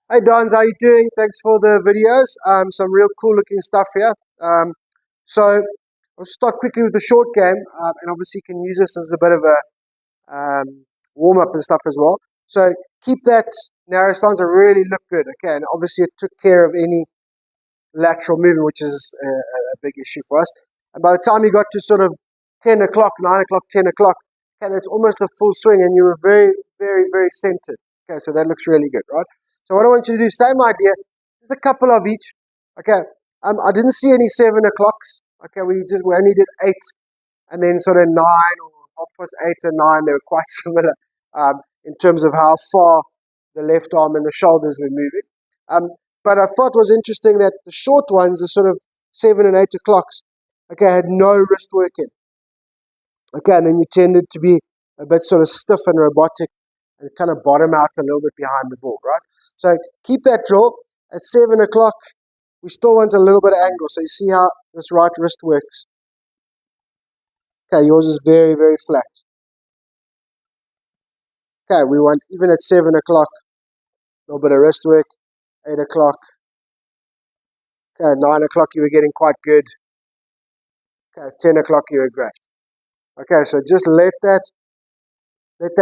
Hey Dons, how you doing? Thanks for the videos. Some real cool looking stuff here. So I'll start quickly with the short game, and obviously you can use this as a bit of a warm up and stuff as well. So keep that narrow stance. I really look good. Okay, and obviously it took care of any lateral movement, which is a big issue for us. And by the time you got to sort of 10 o'clock, 9 o'clock, 10 o'clock, okay, it's almost a full swing, and you were very, very, very centered. Okay, so that looks really good, right? So what I want you to do, same idea, just a couple of each. Okay, I didn't see any 7 o'clocks. Okay, we only did 8, and then sort of 9 or half past 8 and 9. They were quite similar in terms of how far the left arm and the shoulders were moving. But I thought it was interesting that the short ones, the sort of 7 and 8 o'clocks, okay, had no wrist work in. Okay, and then you tended to be a bit sort of stiff and robotic and kind of bottom out a little bit behind the ball, right? So keep that drill. At 7 o'clock, we still want a little bit of angle. So you see how this right wrist works. Okay, yours is very, very flat. Okay, we want, even at 7 o'clock, a little bit of wrist work. 8 o'clock. Okay, 9 o'clock you were getting quite good. Okay, 10 o'clock you were great. Okay, so just let that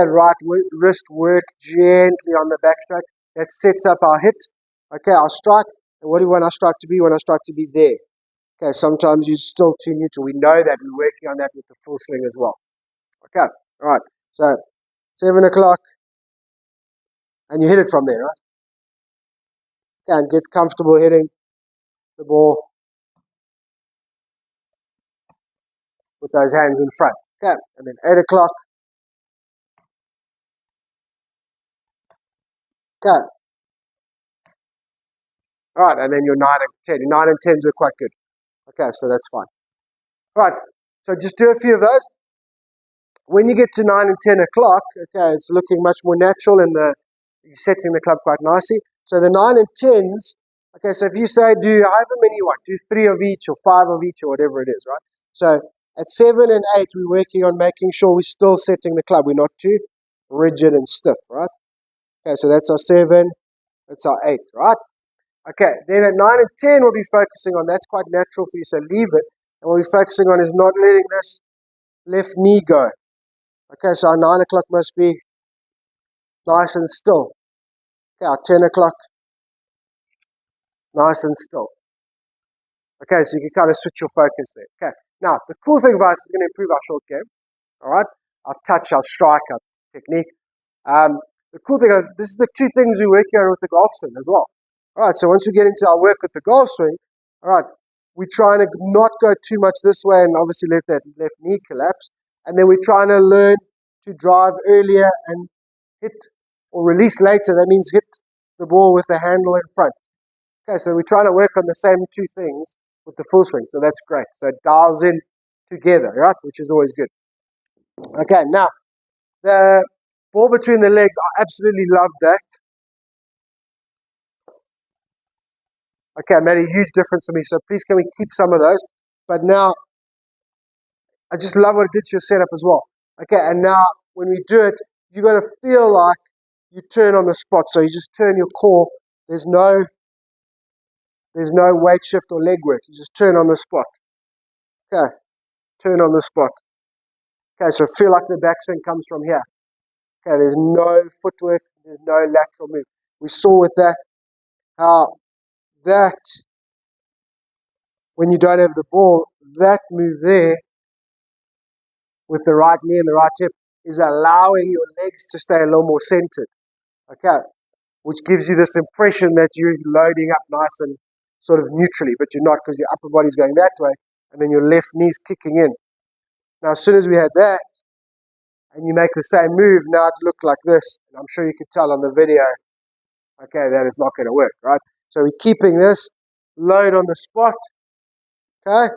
right wrist work gently on the backstroke. That sets up our hit. Okay, our strike. And what do we want our strike to be? We want our strike to be there. Okay, sometimes you're still too neutral. We know that. We're working on that with the full swing as well. Okay, all right. So 7 o'clock. And you hit it from there, right? Okay, and get comfortable hitting the ball with those hands in front. Okay, and then 8 o'clock. Okay. All right, and then your 9 and 10. Your 9 and 10s were quite good. Okay, so that's fine. All right, so just do a few of those. When you get to 9 and 10 o'clock, okay, it's looking much more natural and you're setting the club quite nicely. So the 9 and 10s, okay, so if you say do however many you want, do 3 of each or 5 of each or whatever it is, right? So at 7 and 8, we're working on making sure we're still setting the club. We're not too rigid and stiff, right? Okay, so that's our 7, that's our 8, right? Okay, then at 9 and 10, we'll be focusing on, that's quite natural for you, so leave it. And what we're focusing on is not letting this left knee go. Okay, so our 9 o'clock must be nice and still. Okay, our 10 o'clock, nice and still. Okay, so you can kind of switch your focus there. Okay, now, the cool thing about this is going to improve our short game. All right, our touch, our strike, our technique. The cool thing, this is the 2 things we work here with the golf swing as well. All right, so once we get into our work with the golf swing, all right, we're trying to not go too much this way and obviously let that left knee collapse. And then we're trying to learn to drive earlier and hit or release later. That means hit the ball with the handle in front. Okay, so we're trying to work on the same 2 things with the full swing. So that's great. So it dials in together, right, which is always good. Okay, now, the ball between the legs, I absolutely love that. Okay, made a huge difference to me, so please can we keep some of those. But now, I just love what it did to your setup as well. Okay, and now when we do it, you're going to feel like you turn on the spot. So you just turn your core. There's no weight shift or leg work. You just turn on the spot. Okay, turn on the spot. Okay, so feel like the backswing comes from here. Okay, there's no footwork. There's no lateral move. We saw with that how that, when you don't have the ball, that move there with the right knee and the right hip is allowing your legs to stay a little more centered. Okay, which gives you this impression that you're loading up nice and sort of neutrally, but you're not because your upper body's going that way and then your left knee's kicking in. Now, as soon as we had that, and you make the same move, now it looked like this. And I'm sure you could tell on the video, okay, that is not going to work, right? So we're keeping this load on the spot, okay?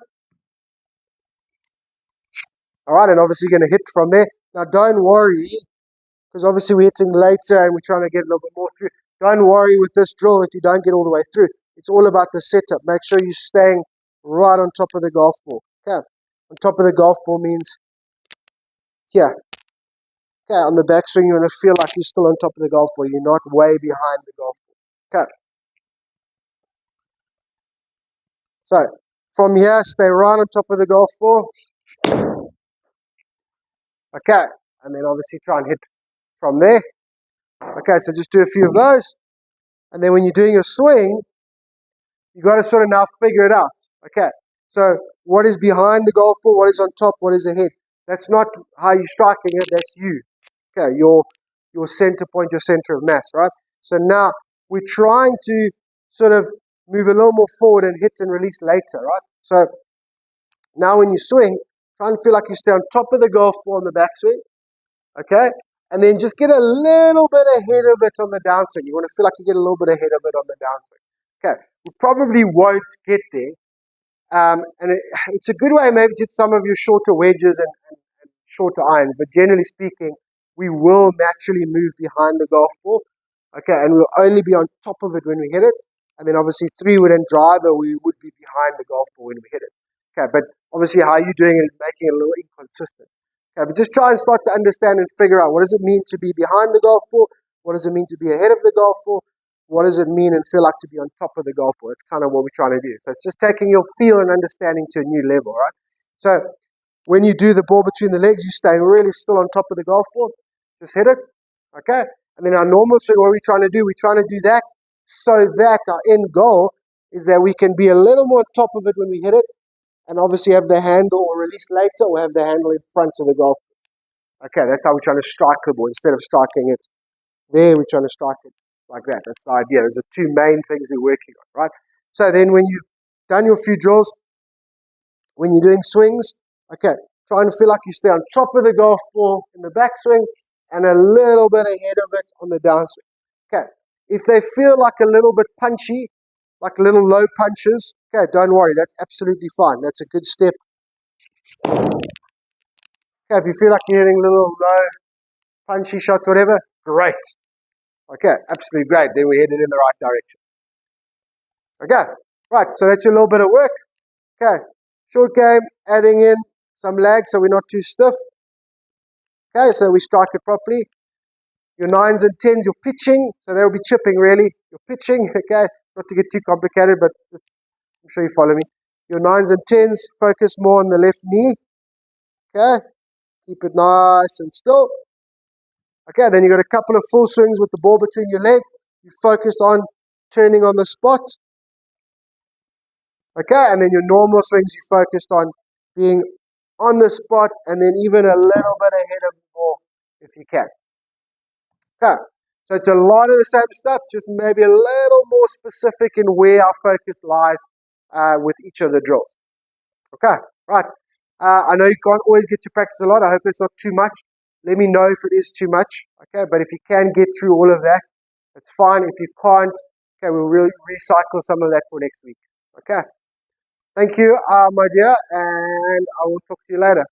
All right, and obviously you're going to hit from there. Now, don't worry, because obviously we're hitting later and we're trying to get a little bit more through. Don't worry with this drill if you don't get all the way through. It's all about the setup. Make sure you're staying right on top of the golf ball. Okay, on top of the golf ball means here. Okay, on the backswing, you're going to feel like you're still on top of the golf ball. You're not way behind the golf ball. Okay. So from here, stay right on top of the golf ball. Okay. And then obviously try and hit from there. Okay, so just do a few of those. And then when you're doing your swing, you got to sort of now figure it out. Okay. So what is behind the golf ball? What is on top? What is ahead? That's not how you're striking it. That's you. Okay. Your center point, your center of mass, right? So now we're trying to sort of move a little more forward and hit and release later, right? So now when you swing, try and feel like you stay on top of the golf ball on the backswing, okay? And then just get a little bit ahead of it on the downswing. You want to feel like you get a little bit ahead of it on the downswing. Okay, we probably won't get there. And it's a good way maybe to hit some of your shorter wedges and shorter irons, but generally speaking, we will naturally move behind the golf ball. Okay, and we'll only be on top of it when we hit it. And then obviously 3-wood and driver, we would be behind the golf ball when we hit it. Okay, but obviously how you're doing it is making it a little inconsistent. Okay, but just try and start to understand and figure out what does it mean to be behind the golf ball? What does it mean to be ahead of the golf ball? What does it mean and feel like to be on top of the golf ball? That's kind of what we're trying to do. So it's just taking your feel and understanding to a new level, right? So when you do the ball between the legs, you stay really still on top of the golf ball. Just hit it, okay? And then our normal swing, what are we trying to do? We're trying to do that so that our end goal is that we can be a little more on top of it when we hit it, and obviously have the handle or release later, or have the handle in front of the golf ball. Okay, that's how we're trying to strike the ball. Instead of striking it there, we're trying to strike it like that. That's the idea. Those are the two main things we're working on, right? So then when you've done your few drills, when you're doing swings, okay, try and feel like you stay on top of the golf ball in the backswing and a little bit ahead of it on the downswing. Okay, if they feel like a little bit punchy, like little low punches, okay, don't worry, that's absolutely fine. That's a good step. Okay, if you feel like you're hitting little low punchy shots, whatever, great. Okay, absolutely great. Then we're headed in the right direction. Okay, right, so that's your little bit of work. Okay, short game, adding in some lag so we're not too stiff. Okay, so we strike it properly. Your 9s and 10s, you're pitching, so they'll be chipping really. You're pitching, okay, not to get too complicated, but just, I'm sure you follow me. Your 9s and 10s, focus more on the left knee. Okay, keep it nice and still. Okay, then you got a couple of full swings with the ball between your legs. You focused on turning on the spot. Okay, and then your normal swings, you focused on being on the spot and then even a little bit ahead of the ball if you can. Okay, so it's a lot of the same stuff, just maybe a little more specific in where our focus lies with each of the drills. Okay, right. I know you can't always get to practice a lot. I hope it's not too much. Let me know if it is too much. Okay, but if you can get through all of that, it's fine. If you can't, okay, we'll recycle some of that for next week. Okay. Thank you, my dear, and I will talk to you later.